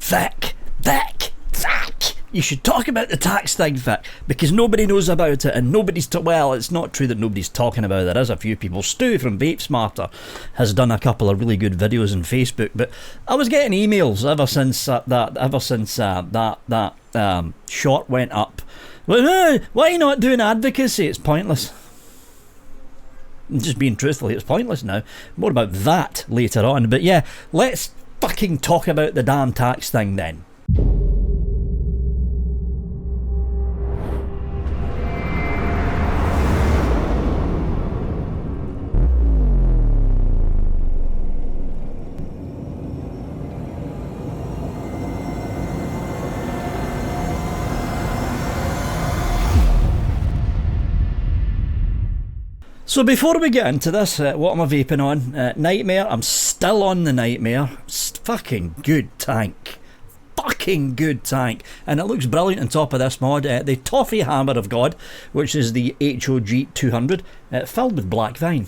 Vic. You should talk about the tax thing, Vic, because nobody knows about it, and well, it's not true that nobody's talking about it. There is a few people. Stu from Vape Smarter has done a couple of really good videos on Facebook, but I was getting emails ever since that short went up. Well, why are you not doing advocacy? It's pointless. Just being truthful, it's pointless now. More about that later on. But yeah, let's fucking talk about the damn tax thing then. So before we get into this, what am I vaping on? Nightmare. I'm still on the Nightmare. Fucking good tank. Fucking good tank. And it looks brilliant on top of this mod. The Toffee Hammer of God, which is the HOG 200, filled with black vine.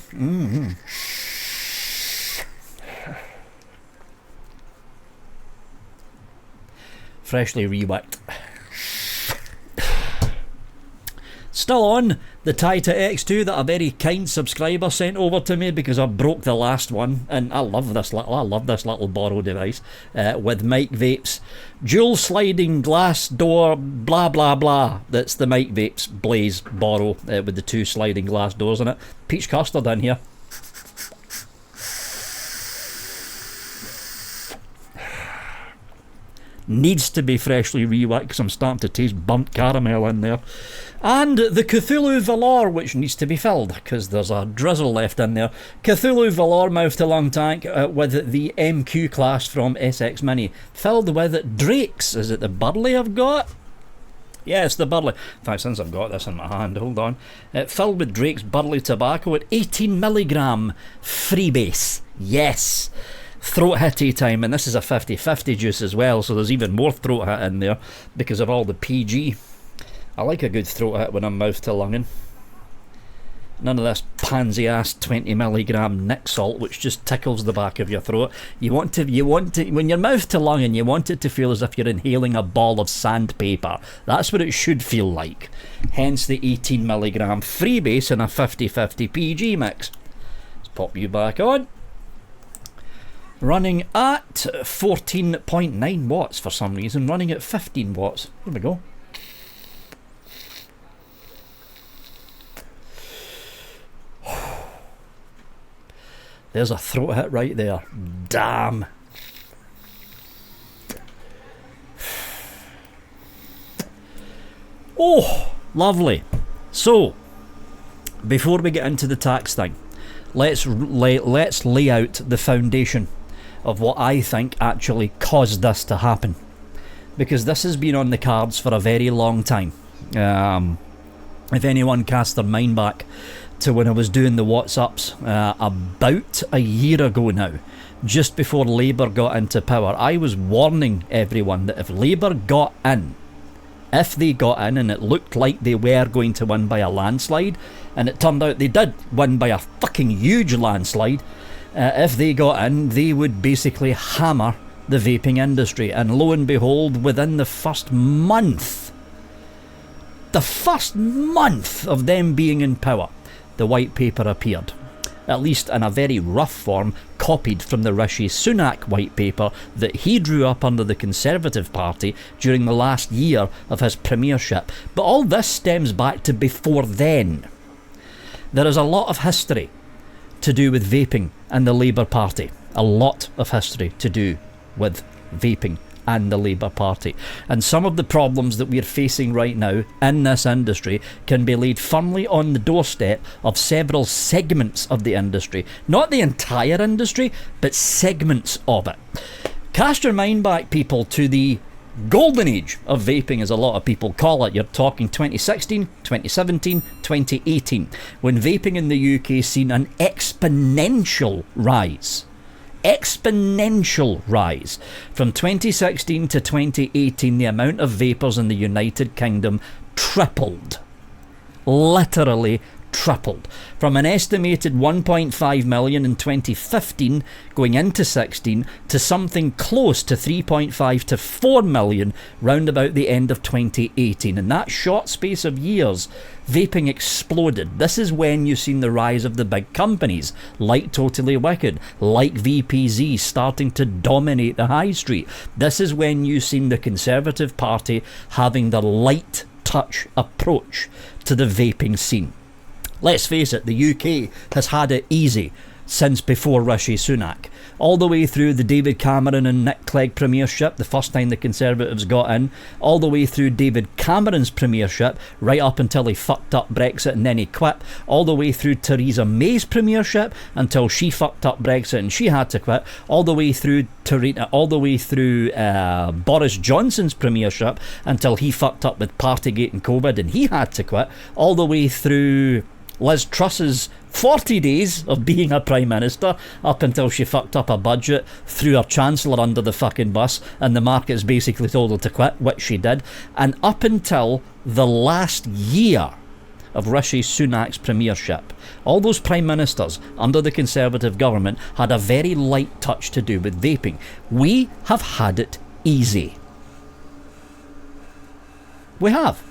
Freshly rewicked. Still on the Taita X2 that a very kind subscriber sent over to me because I broke the last one, and I love this little borrow device with Mike Vapes dual sliding glass door blah blah blah. That's the Mike Vapes Blaze borrow with the two sliding glass doors in it. Peach custard in here. Needs to be freshly rewicked because I'm starting to taste burnt caramel in there. And the Cthulhu Valor, which needs to be filled because there's a drizzle left in there. Cthulhu Valor mouth to lung tank with the MQ class from SX Mini, filled with Drakes. Is it the Burley I've got? Yeah, it's the Burley. In fact, since I've got this in my hand, hold on. Filled with Drake's Burley tobacco at 18mg freebase. Yes. Throat hitty time, and this is a 50-50 juice as well, so there's even more throat hit in there because of all the PG. I like a good throat hit when I'm mouth to lunging. None of this pansy ass 20mg Nick salt which just tickles the back of your throat. You want to when you're mouth to lunging, you want it to feel as if you're inhaling a ball of sandpaper. That's what it should feel like. Hence the 18mg freebase in a 50-50 PG mix. Let's pop you back on. Running at 14.9 watts for some reason, running at 15 watts. Here we go. There's a throat hit right there. Damn. Oh, lovely. So, before we get into the tax thing, let's lay out the foundation of what I think actually caused this to happen, because this has been on the cards for a very long time. If anyone cast their mind back to when I was doing the WhatsApps about a year ago now, just before Labour got into power, I was warning everyone that if Labour got in, and it looked like they were going to win by a landslide, and it turned out they did win by a fucking huge landslide, if they got in, they would basically hammer the vaping industry. And lo and behold, within the first month of them being in power, the white paper appeared. At least in a very rough form, copied from the Rishi Sunak white paper that he drew up under the Conservative Party during the last year of his premiership. But all this stems back to before then. There is a lot of history to do with vaping and the Labour Party. A lot of history to do with vaping and the Labour Party. And some of the problems that we're facing right now in this industry can be laid firmly on the doorstep of several segments of the industry. Not the entire industry, but segments of it. Cast your mind back, people, to the golden age of vaping, as a lot of people call it. You're talking 2016, 2017, 2018, when vaping in the UK seen an exponential rise. Exponential rise. From 2016 to 2018, the amount of vapers in the United Kingdom tripled. Literally tripled. From an estimated 1.5 million in 2015 going into 16 to something close to 3.5 to 4 million round about the end of 2018. In that short space of years, vaping exploded. This is when you've seen the rise of the big companies like Totally Wicked, like VPZ starting to dominate the high street. This is when you've seen the Conservative Party having the light touch approach to the vaping scene. Let's face it, the UK has had it easy since before Rishi Sunak. All the way through the David Cameron and Nick Clegg premiership, the first time the Conservatives got in, all the way through David Cameron's premiership, right up until he fucked up Brexit and then he quit, all the way through Theresa May's premiership until she fucked up Brexit and she had to quit, all the way through Boris Johnson's premiership until he fucked up with Partygate and COVID and he had to quit, all the way through Liz Truss's 40 days of being a Prime Minister up until she fucked up a budget, threw her Chancellor under the fucking bus and the markets basically told her to quit, which she did, and up until the last year of Rishi Sunak's premiership, all those Prime Ministers under the Conservative government had a very light touch to do with vaping. We have had it easy. We have.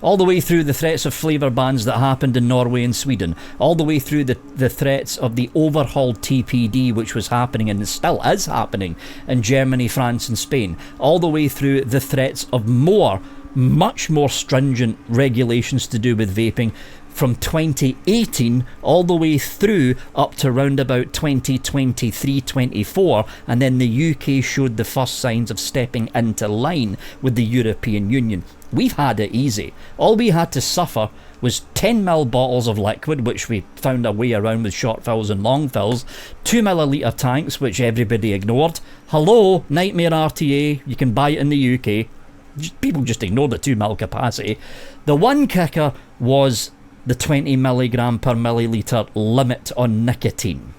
All the way through the threats of flavour bans that happened in Norway and Sweden, all the way through the threats of the overhauled TPD which was happening and still is happening in Germany, France and Spain, all the way through the threats of much more stringent regulations to do with vaping from 2018 all the way through up to round about 2023-24, and then the UK showed the first signs of stepping into line with the European Union. We've had it easy. All we had to suffer was 10ml bottles of liquid, which we found our way around with Shortfills and Longfills, 2ml tanks, which everybody ignored. Hello, Nightmare RTA, you can buy it in the UK. People just ignore the 2ml capacity. The one kicker was the 20mg per milliliter limit on nicotine.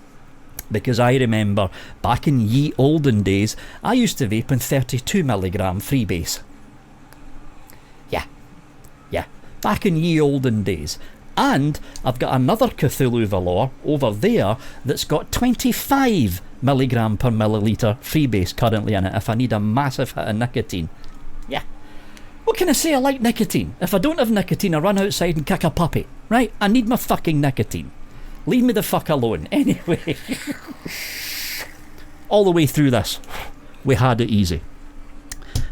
Because I remember back in ye olden days, I used to vape on 32mg freebase. Yeah, back in ye olden days. And I've got another Cthulhu Valor over there that's got 25mg per milliliter freebase currently in it if I need a massive hit of nicotine. Yeah. What can I say? I like nicotine. If I don't have nicotine, I run outside and kick a puppy. Right? I need my fucking nicotine. Leave me the fuck alone. Anyway. All the way through this, we had it easy.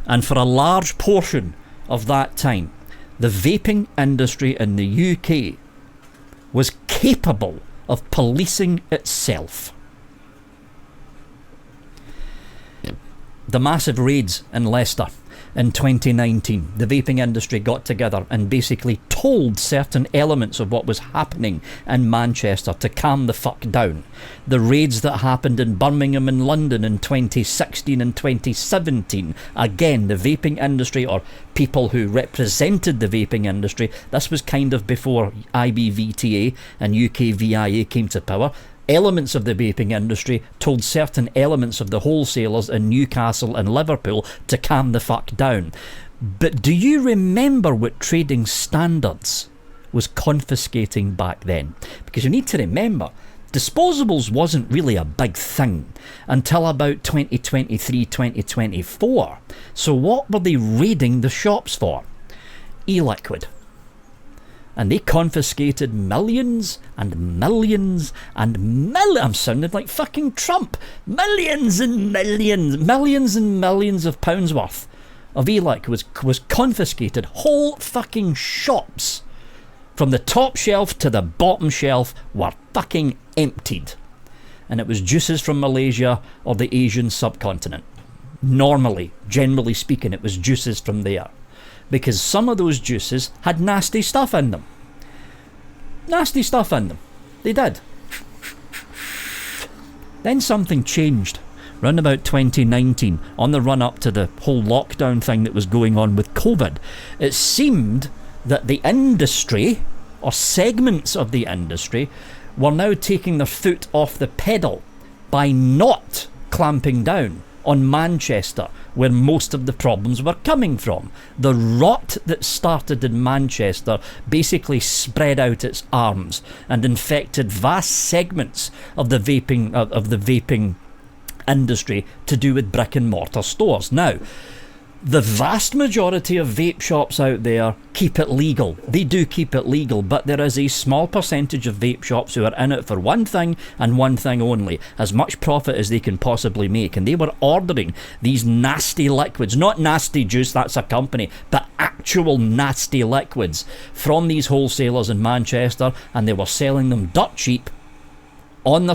And for a large portion of that time, the vaping industry in the UK was capable of policing itself. The massive raids in Leicester in 2019, the vaping industry got together and basically told certain elements of what was happening in Manchester to calm the fuck down. The raids that happened in Birmingham and London in 2016 and 2017, again, the vaping industry, or people who represented the vaping industry, this was kind of before IBVTA and UKVIA came to power. Elements of the vaping industry told certain elements of the wholesalers in Newcastle and Liverpool to calm the fuck down. But do you remember what Trading Standards was confiscating back then? Because you need to remember, disposables wasn't really a big thing until about 2023-2024. So what were they raiding the shops for? E-liquid. And they confiscated millions and millions and I'm sounding like fucking Trump. Millions and millions of pounds worth of e-liquid was confiscated. Whole fucking shops from the top shelf to the bottom shelf were fucking emptied. And it was juices from Malaysia or the Asian subcontinent. Normally, generally speaking, it was juices from there. Because some of those juices had nasty stuff in them. Nasty stuff in them. They did. Then something changed. Round about 2019, on the run up to the whole lockdown thing that was going on with COVID, it seemed that the industry, or segments of the industry, were now taking their foot off the pedal by not clamping down on Manchester, where most of the problems were coming from. The rot that started in Manchester basically spread out its arms and infected vast segments of the vaping industry to do with brick and mortar stores. Now, the vast majority of vape shops out there keep it legal. They do keep it legal, but there is a small percentage of vape shops who are in it for one thing and one thing only, as much profit as they can possibly make. And they were ordering these nasty liquids, not nasty juice, that's a company, but actual nasty liquids from these wholesalers in Manchester, and they were selling them dirt cheap on the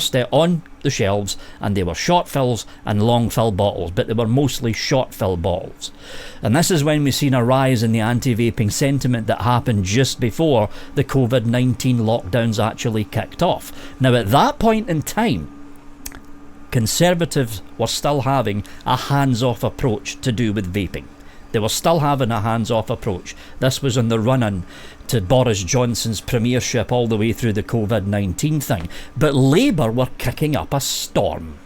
shelves, and they were short fills and long fill bottles, but they were mostly short fill bottles. And this is when we've seen a rise in the anti-vaping sentiment that happened just before the COVID-19 lockdowns actually kicked off. Now, at that point in time, Conservatives were still having a hands-off approach to do with vaping. They were still having a hands-off approach. This was in the run-in to Boris Johnson's premiership all the way through the COVID-19 thing. But Labour were kicking up a storm.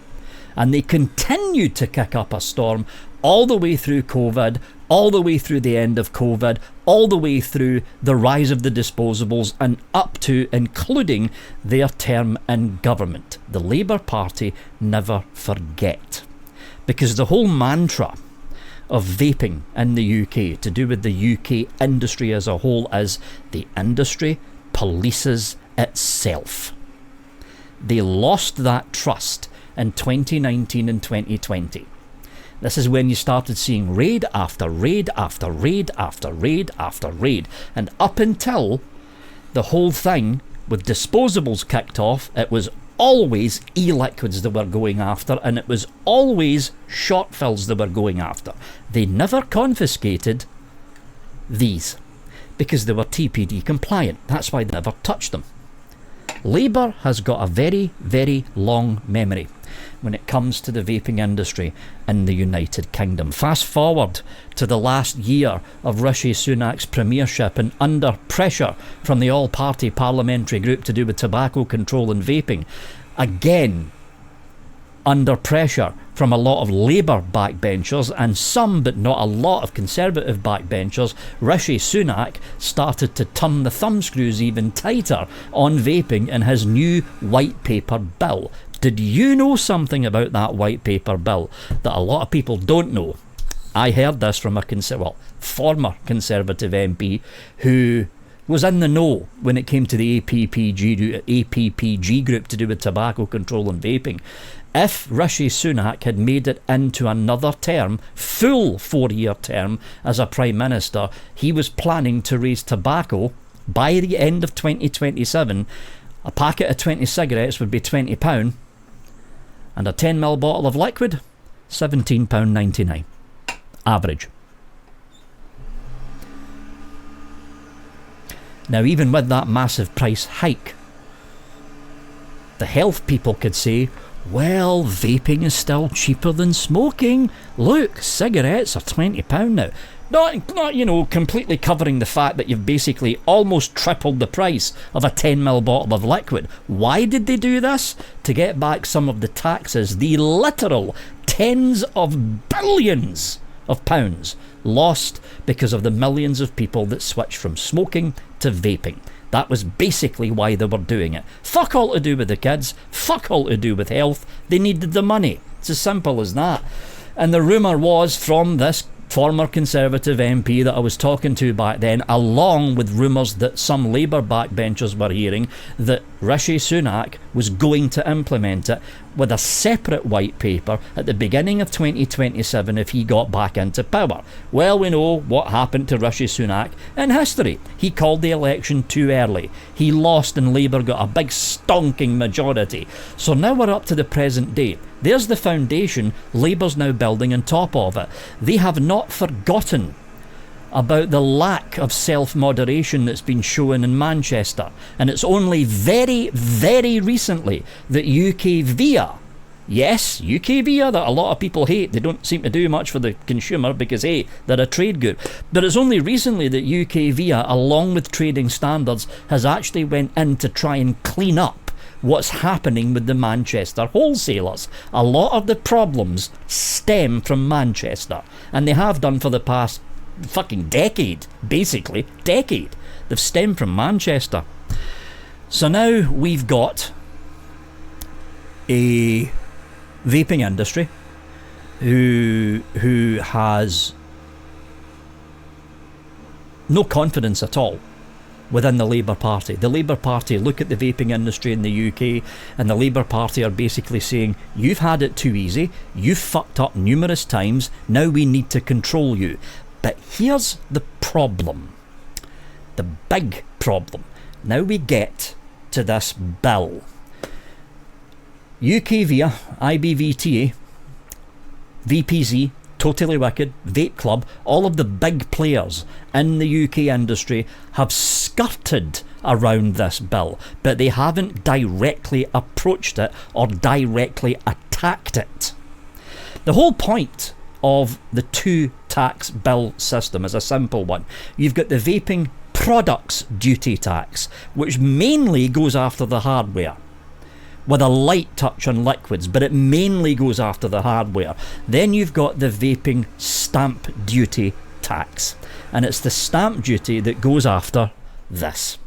And they continued to kick up a storm all the way through COVID, all the way through the end of COVID, all the way through the rise of the disposables, and up to including their term in government. The Labour Party never forget. Because the whole mantra of vaping in the UK, to do with the UK industry as a whole, is the industry polices itself. They lost that trust in 2019 and 2020. This is when you started seeing raid after raid after raid after raid after raid, and up until the whole thing with disposables kicked off, it was always e-liquids they were going after, and it was always short fills they were going after. They never confiscated these because they were TPD compliant. That's why they never touched them. Labour has got a very, very long memory when it comes to the vaping industry in the United Kingdom. Fast forward to the last year of Rishi Sunak's premiership, and under pressure from the all-party parliamentary group to do with tobacco control and vaping, again under pressure from a lot of Labour backbenchers and some, but not a lot, of Conservative backbenchers, Rishi Sunak started to turn the thumbscrews even tighter on vaping in his new white paper bill. Did you know something about that white paper bill that a lot of people don't know? I heard this from a former Conservative MP who was in the know when it came to the APPG group to do with tobacco control and vaping. If Rishi Sunak had made it into another term, full 4-year term as a Prime Minister, he was planning to raise tobacco by the end of 2027. A packet of 20 cigarettes would be £20, and a 10ml bottle of liquid, £17.99. Average. Now, even with that massive price hike, the health people could say, well, vaping is still cheaper than smoking. Look, cigarettes are £20 now. Not, completely covering the fact that you've basically almost tripled the price of a 10ml bottle of liquid. Why did they do this? To get back some of the taxes, the literal tens of billions of pounds lost because of the millions of people that switched from smoking to vaping. That was basically why they were doing it. Fuck all to do with the kids, fuck all to do with health. They needed the money. It's as simple as that. And the rumour was from this former Conservative MP that I was talking to back then, along with rumours that some Labour backbenchers were hearing, that Rishi Sunak was going to implement it with a separate white paper at the beginning of 2027 if he got back into power. Well, we know what happened to Rishi Sunak in history. He called the election too early. He lost and Labour got a big stonking majority. So now we're up to the present day. There's the foundation Labour's now building on top of it. They have not forgotten about the lack of self-moderation that's been shown in Manchester. And it's only very, very recently that UK Via, yes, UK Via, that a lot of people hate, they don't seem to do much for the consumer because, hey, they're a trade group. But it's only recently that UK Via, along with trading standards, has actually went in to try and clean up what's happening with the Manchester wholesalers. A lot of the problems stem from Manchester, and they have done for the past fucking decade, basically. Decade. They've stemmed from Manchester. So now we've got a vaping industry who has no confidence at all within the Labour Party. The Labour Party look at the vaping industry in the UK, and the Labour Party are basically saying, you've had it too easy, you've fucked up numerous times, now we need to control you. But here's the problem. The big problem. Now we get to this bill. UKVIA, IBVTA, VPZ, Totally Wicked, Vape Club, all of the big players in the UK industry have skirted around this bill, but they haven't directly approached it or directly attacked it. The whole point of the two tax bill system is a simple one. You've got the vaping products duty tax, which mainly goes after the hardware, with a light touch on liquids, but it mainly goes after the hardware. Then you've got the vaping stamp duty tax, and it's the stamp duty that goes after this.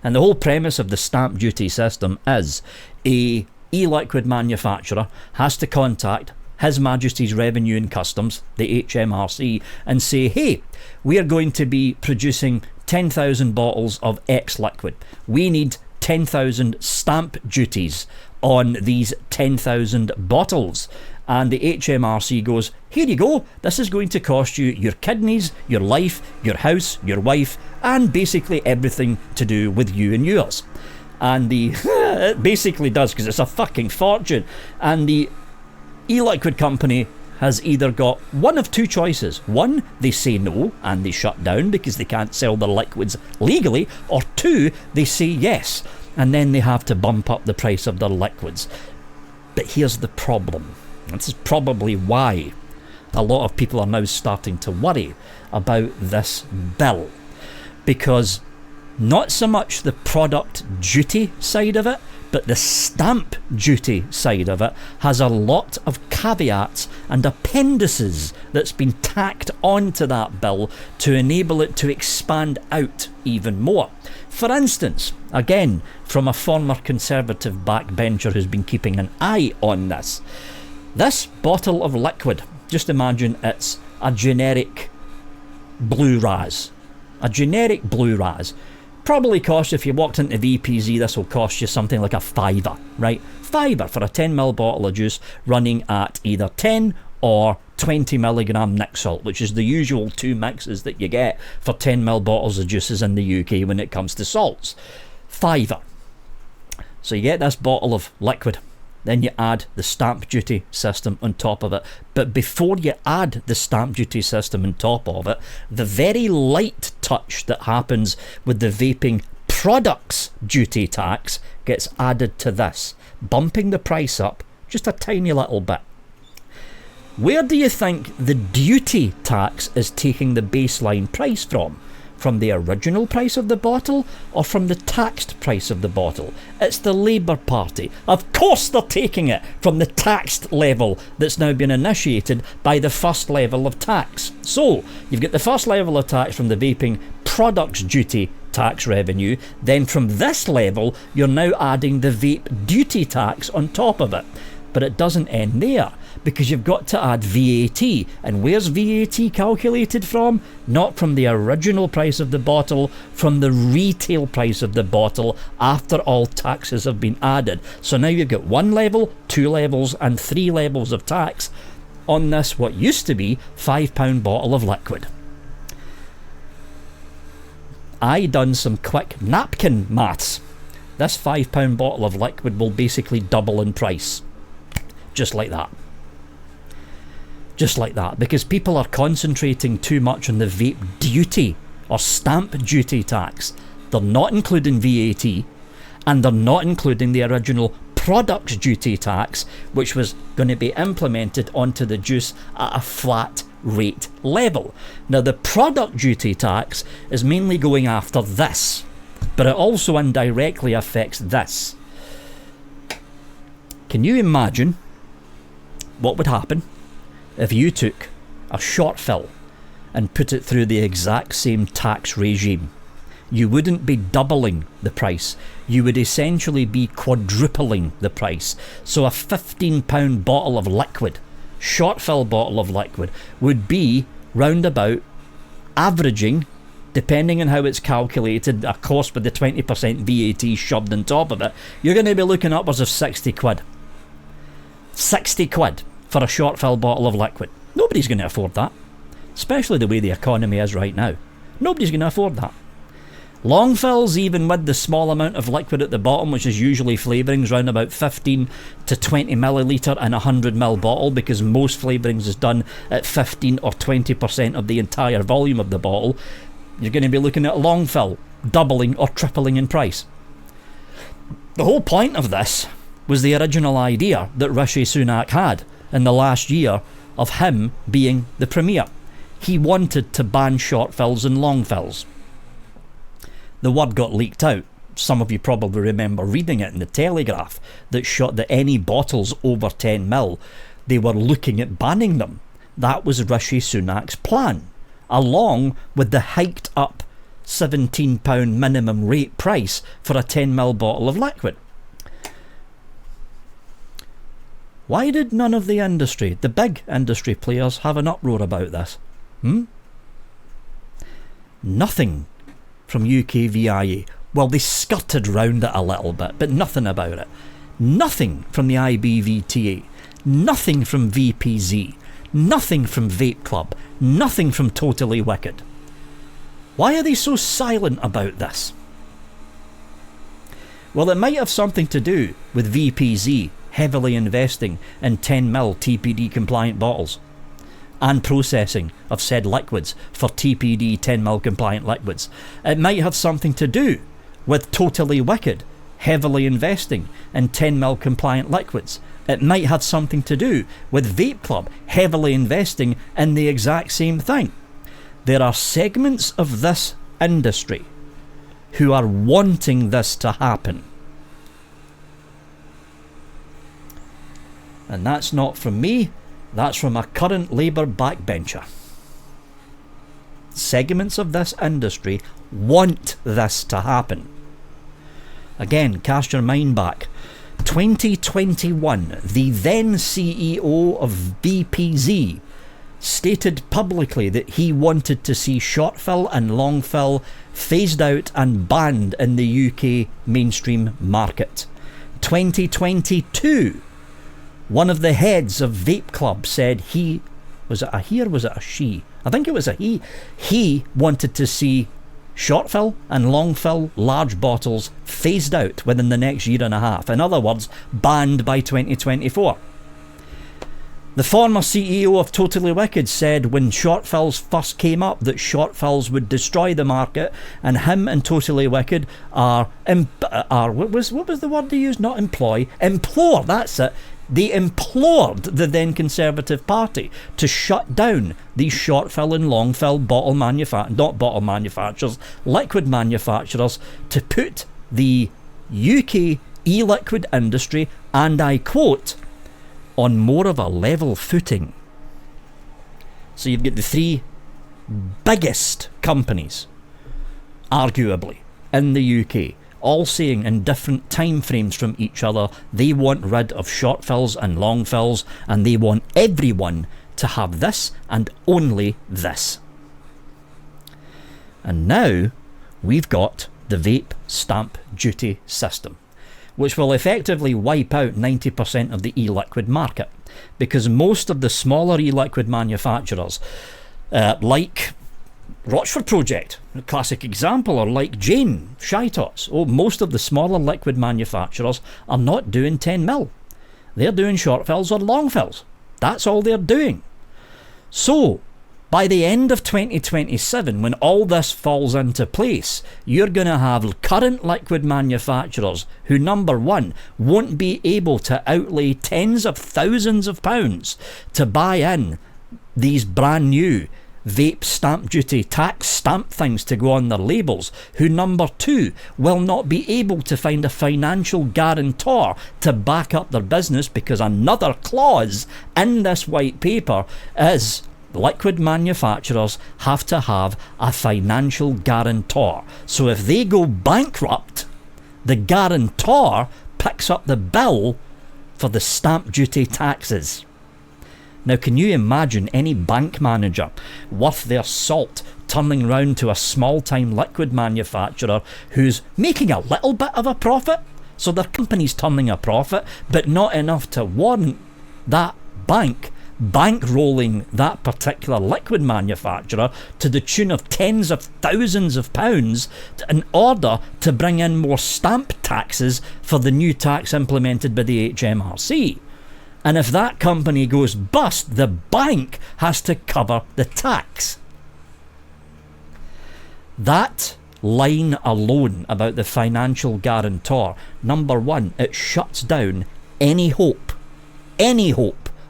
And the whole premise of the stamp duty system is a e-liquid manufacturer has to contact His Majesty's Revenue and Customs, the HMRC, and say, hey, we are going to be producing 10,000 bottles of X liquid. We need 10,000 stamp duties on these 10,000 bottles. And the HMRC goes, here you go, this is going to cost you your kidneys, your life, your house, your wife, and basically everything to do with you and yours. And the it basically does, because it's a fucking fortune. And the e-liquid company has either got one of two choices. One, they say no and they shut down because they can't sell their liquids legally, or two, they say yes and then they have to bump up the price of their liquids. But here's the problem. This is probably why a lot of people are now starting to worry about this bill, because not so much the product duty side of it, but the stamp duty side of it has a lot of caveats and appendices that's been tacked onto that bill to enable it to expand out even more. For instance, again, from a former Conservative backbencher who's been keeping an eye on this bottle of liquid, just imagine it's a generic blue raz. A generic blue raz. Probably cost, if you walked into VPZ, this will cost you something like a £5, right? £5 for a 10ml bottle of juice running at either 10 or 20mg nic salt, which is the usual two mixes that you get for 10ml bottles of juices in the UK when it comes to salts. £5. So you get this bottle of liquid, then you add the stamp duty system on top of it. But before you add the stamp duty system on top of it, the very light touch that happens with the vaping products duty tax gets added to this, bumping the price up just a tiny little bit. Where do you think the duty tax is taking the baseline price from? From the original price of the bottle or from the taxed price of the bottle? It's the Labour Party. Of course they're taking it from the taxed level that's now been initiated by the first level of tax. So you've got the first level of tax from the vaping products duty tax revenue, then from this level you're now adding the vape duty tax on top of it. But it doesn't end there, because you've got to add VAT. And where's VAT calculated from? Not from the original price of the bottle, from the retail price of the bottle after all taxes have been added. So now you've got one level, two levels and three levels of tax on this what used to be £5 bottle of liquid. I done some quick napkin maths. This £5 bottle of liquid will basically double in price. Just like that. Just like that, because people are concentrating too much on the vape duty or stamp duty tax. They're not including VAT, and they're not including the original products duty tax, which was going to be implemented onto the juice at a flat rate level. Now the product duty tax is mainly going after this, but it also indirectly affects this. Can you imagine what would happen if you took a Shortfill and put it through the exact same tax regime? You wouldn't be doubling the price. You would essentially be quadrupling the price. So a £15 bottle of liquid, Shortfill bottle of liquid, would be round about averaging, depending on how it's calculated, of course with the 20% VAT shoved on top of it, you're going to be looking upwards of 60 quid. 60 quid for a Shortfill bottle of liquid. Nobody's going to afford that. Especially the way the economy is right now. Nobody's going to afford that. Long fills, even with the small amount of liquid at the bottom, which is usually flavourings, around about 15 to 20 millilitre in a 100ml bottle, because most flavourings is done at 15 or 20% of the entire volume of the bottle, you're going to be looking at a long fill doubling or tripling in price. The whole point of this was the original idea that Rishi Sunak had in the last year of him being the Premier. He wanted to ban short fills and long fills. The word got leaked out. Some of you probably remember reading it in the Telegraph that any bottles over 10ml, they were looking at banning them. That was Rishi Sunak's plan, along with the hiked up £17 minimum rate price for a 10ml bottle of liquid. Why did none of the industry, the big industry players, have an uproar about this? Nothing from UKVIA. Well, they skirted round it a little bit, but nothing about it. Nothing from the IBVTA. Nothing from VPZ. Nothing from Vape Club. Nothing from Totally Wicked. Why are they so silent about this? Well, it might have something to do with VPZ heavily investing in 10ml TPD compliant bottles and processing of said liquids for TPD 10ml compliant liquids. It might have something to do with Totally Wicked heavily investing in 10ml compliant liquids. It might have something to do with Vape Club heavily investing in the exact same thing. There are segments of this industry who are wanting this to happen. And that's not from me, that's from a current Labour backbencher. Segments of this industry want this to happen. Again, cast your mind back. 2021, the then CEO of VPZ stated publicly that he wanted to see short fill and long fill phased out and banned in the UK mainstream market. 2022, one of the heads of Vape Club said was it a she? I think it was a he. He wanted to see short fill and long fill large bottles phased out within the next year and a half. In other words, banned by 2024. The former CEO of Totally Wicked said when short fills first came up that short fills would destroy the market, and him and Totally Wicked are what was the word they used? Not employ, implore, that's it. They implored the then Conservative Party to shut down these short fill and long fill liquid manufacturers, to put the UK e-liquid industry, and I quote, on more of a level footing. So you've got the three biggest companies, arguably, in the UK, all saying in different time frames from each other they want rid of short fills and long fills, and they want everyone to have this and only this. And now we've got the vape stamp duty system, which will effectively wipe out 90% of the e-liquid market, because most of the smaller e-liquid manufacturers, like Rochford Project, a classic example, or like Jane, Shytots, most of the smaller liquid manufacturers are not doing 10ml. They're doing short fills or long fills. That's all they're doing. So, by the end of 2027, when all this falls into place, you're going to have current liquid manufacturers who, number one, won't be able to outlay tens of thousands of pounds to buy in these brand new vape stamp duty tax stamp things to go on their labels, who number 2 will not be able to find a financial guarantor to back up their business, because another clause in this white paper is liquid manufacturers have to have a financial guarantor. So if they go bankrupt, the guarantor picks up the bill for the stamp duty taxes. Now, can you imagine any bank manager worth their salt turning round to a small-time liquid manufacturer who's making a little bit of a profit? So their company's turning a profit, but not enough to warrant that bankrolling that particular liquid manufacturer to the tune of tens of thousands of pounds in order to bring in more stamp taxes for the new tax implemented by the HMRC. And if that company goes bust, the bank has to cover the tax. That line alone about the financial guarantor, number 1, it shuts down any hope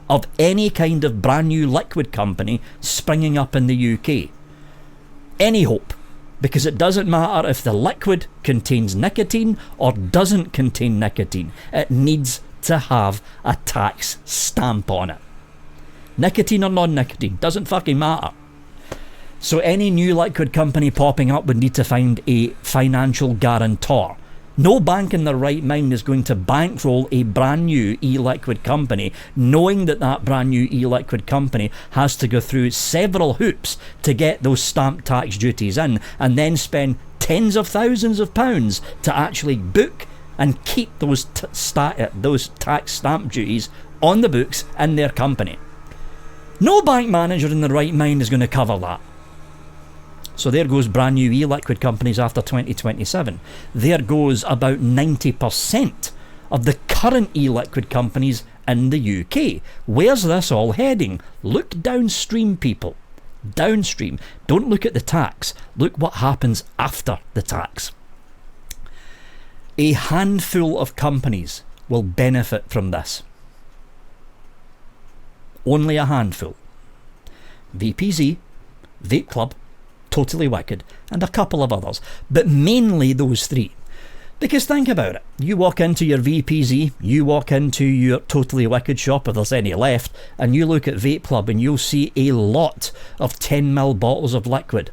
of any kind of brand new liquid company springing up in the UK. Any hope. Because it doesn't matter if the liquid contains nicotine or doesn't contain nicotine. It needs to have a tax stamp on it. Nicotine or non-nicotine, doesn't fucking matter. So any new liquid company popping up would need to find a financial guarantor. No bank in their right mind is going to bankroll a brand new e-liquid company, knowing that that brand new e-liquid company has to go through several hoops to get those stamp tax duties in, and then spend tens of thousands of pounds to actually book and keep those tax stamp duties on the books in their company. No bank manager in their right mind is going to cover that. So there goes brand new e-liquid companies after 2027. There goes about 90% of the current e-liquid companies in the UK. Where's this all heading? Look downstream, people. Downstream. Don't look at the tax. Look what happens after the tax. A handful of companies will benefit from this. Only a handful. VPZ, Vape Club, Totally Wicked, and a couple of others, but mainly those 3. Because think about it, you walk into your VPZ, you walk into your Totally Wicked shop, if there's any left, and you look at Vape Club and you'll see a lot of 10ml bottles of liquid.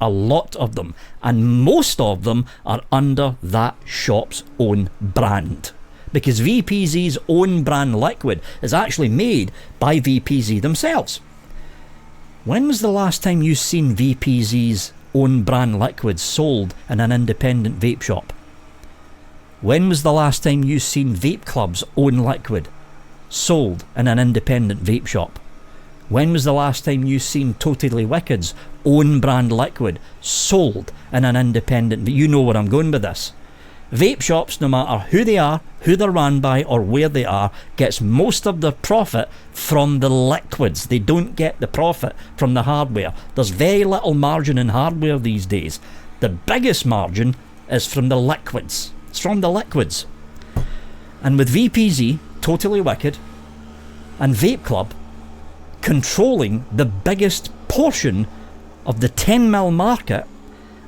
A lot of them, and most of them are under that shop's own brand, because VPZ's own brand liquid is actually made by VPZ themselves. When was the last time you seen VPZ's own brand liquids sold in an independent vape shop? When was the last time you seen Vape Club's own liquid sold in an independent vape shop? When was the last time you seen Totally Wicked's own brand liquid sold in an independent? You know where I'm going with this. Vape shops, no matter who they are, who they're run by, or where they are, gets most of their profit from the liquids. They don't get the profit from the hardware. There's very little margin in hardware these days. The biggest margin is from the liquids. It's from the liquids. And with VPZ, Totally Wicked, and Vape Club controlling the biggest portion of the 10ml market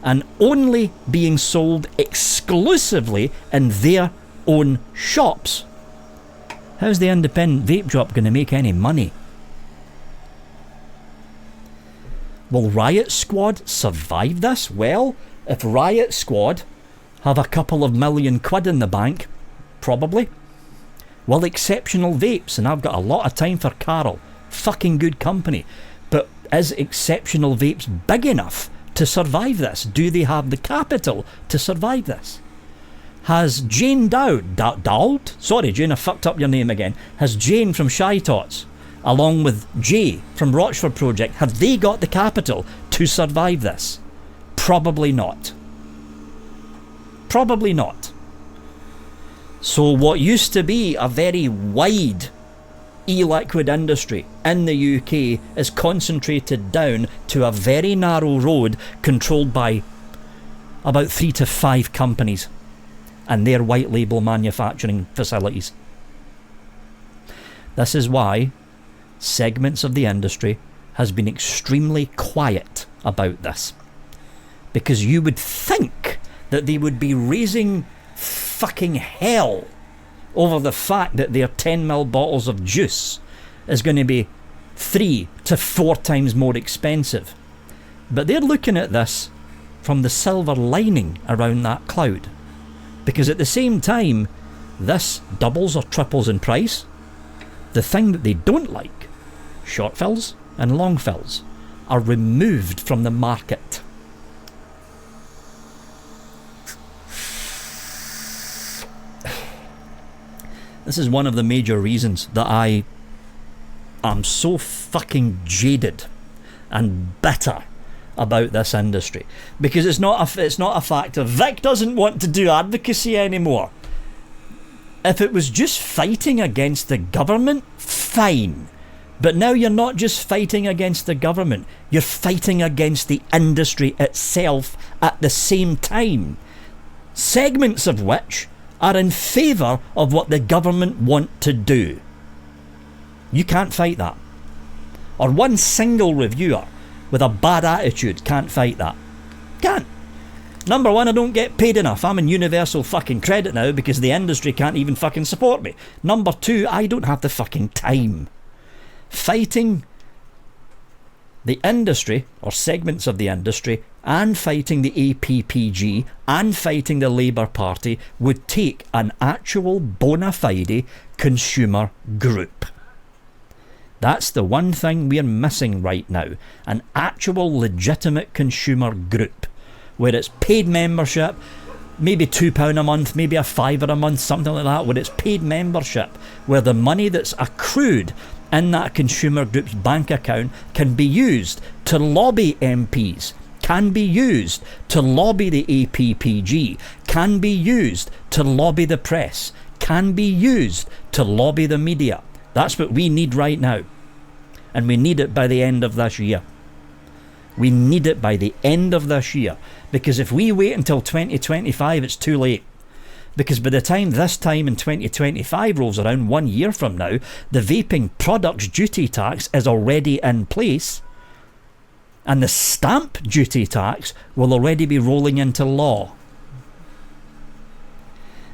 and only being sold exclusively in their own shops, how's the independent vape shop going to make any money? Will Riot Squad survive this? Well, if Riot Squad have a couple of million quid in the bank, probably. Will Exceptional Vapes, and I've got a lot of time for Carol, fucking good company, but is Exceptional Vapes big enough to survive this? Do they have the capital to survive this? Has Jane Dowd? Sorry Jane, I fucked up your name again. Has Jane from Shy Tots, along with Jay from Rochford Project, have they got the capital to survive this? Probably not. Probably not. So what used to be a very wide e-liquid industry in the UK is concentrated down to a very narrow road controlled by about 3 to 5 companies and their white label manufacturing facilities. This is why segments of the industry has been extremely quiet about this. Because you would think that they would be raising fucking hell over the fact that their 10ml bottles of juice is going to be 3 to 4 times more expensive. But they're looking at this from the silver lining around that cloud. Because at the same time, this doubles or triples in price. The thing that they don't like, short fills and long fills, are removed from the market. This is one of the major reasons that I am so fucking jaded and bitter about this industry, because it's not a fact of Vic doesn't want to do advocacy anymore. If it was just fighting against the government, fine. But now you're not just fighting against the government, you're fighting against the industry itself at the same time. Segments of which are in favour of what the government want to do. You can't fight that. Or one single reviewer with a bad attitude can't fight that. Can't. Number one, I don't get paid enough. I'm in universal fucking credit now because the industry can't even fucking support me. Number two, I don't have the fucking time. Fighting the industry, or segments of the industry, and fighting the APPG, and fighting the Labour Party would take an actual bona fide consumer group. That's the one thing we're missing right now. An actual legitimate consumer group. Where it's paid membership, maybe £2 a month, maybe a £5 a month, something like that, where it's paid membership, where the money that's accrued in that consumer group's bank account can be used to lobby MPs, can be used to lobby the APPG, can be used to lobby the press, can be used to lobby the media. That's what we need right now. And we need it by the end of this year. We need it by the end of this year. Because if we wait until 2025, it's too late. Because by the time this time in 2025 rolls around, 1 year from now, the vaping products duty tax is already in place. And the stamp duty tax will already be rolling into law.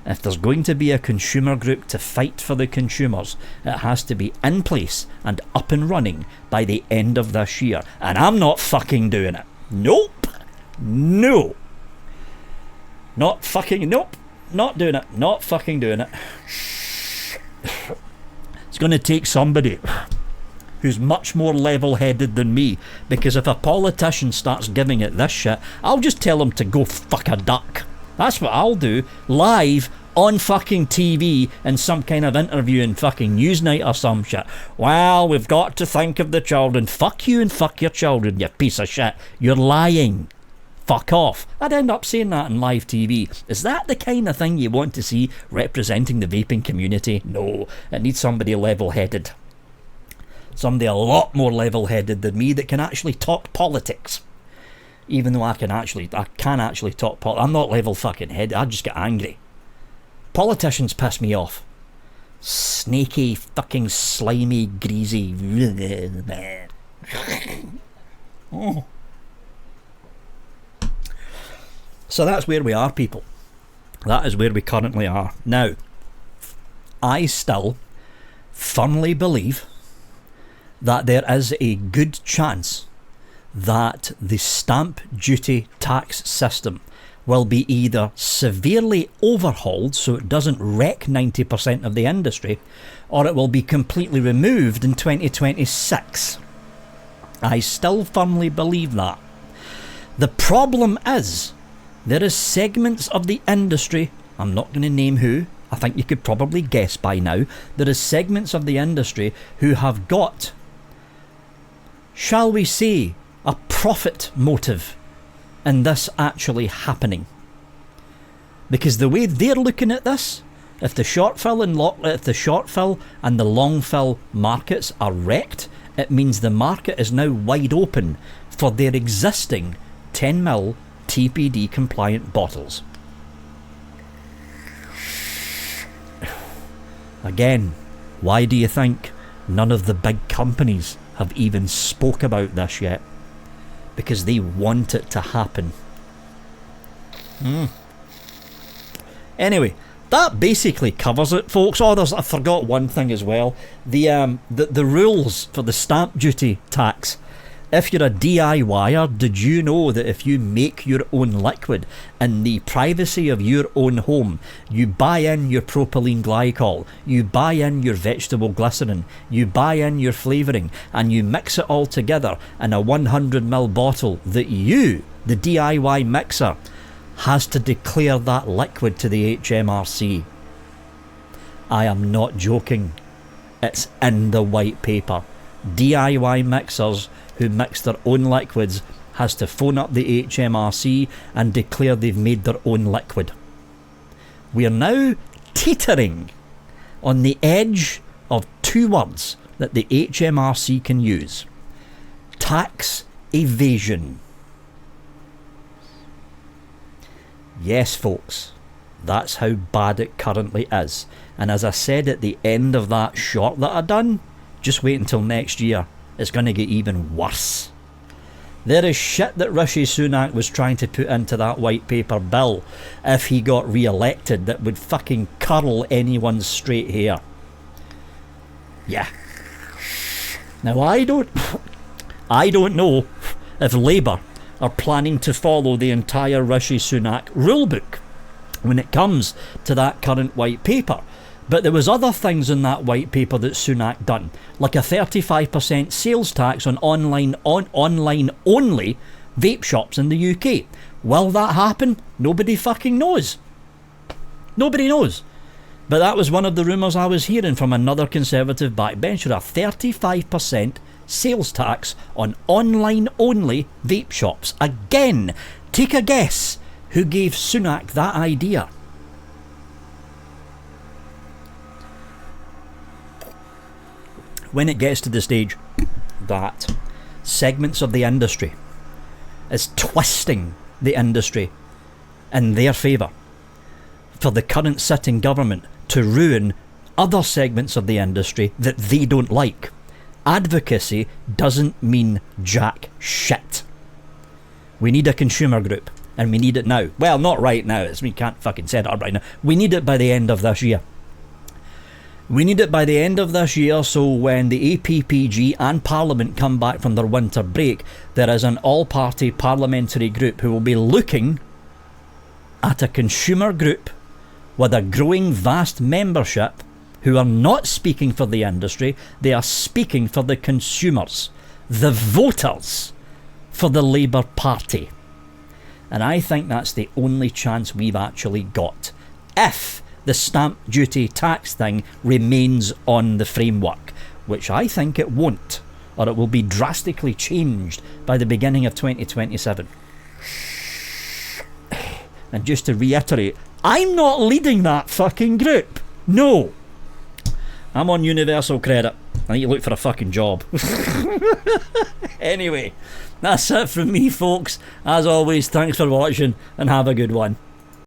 If there's going to be a consumer group to fight for the consumers, it has to be in place and up and running by the end of this year. And I'm not fucking doing it. Nope. No. Not fucking, nope. Not doing it. Not fucking doing it. It's going to take somebody who's much more level-headed than me, because if a politician starts giving it this shit, I'll just tell him to go fuck a duck. That's what I'll do, live on fucking TV in some kind of interview in fucking Newsnight or some shit. Well, we've got to think of the children. Fuck you and fuck your children, you piece of shit. You're lying. Fuck off. I'd end up saying that on live TV. Is that the kind of thing you want to see representing the vaping community? No, it needs somebody level-headed. Somebody a lot more level-headed than me that can actually talk politics. Even though I can actually talk politics. I'm not level fucking headed. I just get angry. Politicians piss me off. Snaky, fucking slimy, greasy. Oh. So that's where we are, people. That is where we currently are. Now, I still firmly believe that there is a good chance that the stamp duty tax system will be either severely overhauled so it doesn't wreck 90% of the industry, or it will be completely removed in 2026. I still firmly believe that. The problem is, there is segments of the industry, I'm not going to name who, I think you could probably guess by now, there is segments of the industry who have got, shall we say, a profit motive in this actually happening. Because the way they're looking at this, if the short fill and the long fill markets are wrecked, it means the market is now wide open for their existing 10ml TPD compliant bottles. Again, why do you think none of the big companies have even spoke about this yet, because they want it to happen. Anyway, that basically covers it, folks. Oh, I forgot one thing as well. The rules for the stamp duty tax. If you're a DIYer, did you know that if you make your own liquid in the privacy of your own home, you buy in your propylene glycol, you buy in your vegetable glycerin, you buy in your flavouring, and you mix it all together in a 100ml bottle, that you, the DIY mixer, has to declare that liquid to the HMRC. I am not joking. It's in the white paper. DIY mixers who mix their own liquids has to phone up the HMRC and declare they've made their own liquid. We are now teetering on the edge of two words that the HMRC can use: tax evasion. Yes, folks, that's how bad it currently is. And as I said at the end of that short that I done, just wait until next year. It's going to get even worse. There is shit that Rishi Sunak was trying to put into that white paper bill if he got re-elected that would fucking curl anyone's straight hair. Yeah. Now I don't know if Labour are planning to follow the entire Rishi Sunak rulebook when it comes to that current white paper. But there was other things in that white paper that Sunak done, like a 35% sales tax on online only vape shops in the UK. Will that happen? Nobody fucking knows. Nobody knows. But that was one of the rumours I was hearing from another Conservative backbencher, a 35% sales tax on online only vape shops. Again, take a guess who gave Sunak that idea. When it gets to the stage that segments of the industry is twisting the industry in their favour for the current sitting government to ruin other segments of the industry that they don't like, advocacy doesn't mean jack shit. We need a consumer group, and we need it now. Well, not right now, we can't fucking set it up right now. We need it by the end of this year. We need it by the end of this year, so when the APPG and Parliament come back from their winter break, there is an all-party parliamentary group who will be looking at a consumer group with a growing vast membership who are not speaking for the industry, they are speaking for the consumers, the voters for the Labour Party. And I think that's the only chance we've actually got. If the stamp duty tax thing remains on the framework, which I think it won't, or it will be drastically changed by the beginning of 2027. And just to reiterate, I'm not leading that fucking group. No. I'm on universal credit. I need to look for a fucking job. Anyway, that's it from me, folks. As always, thanks for watching and have a good one.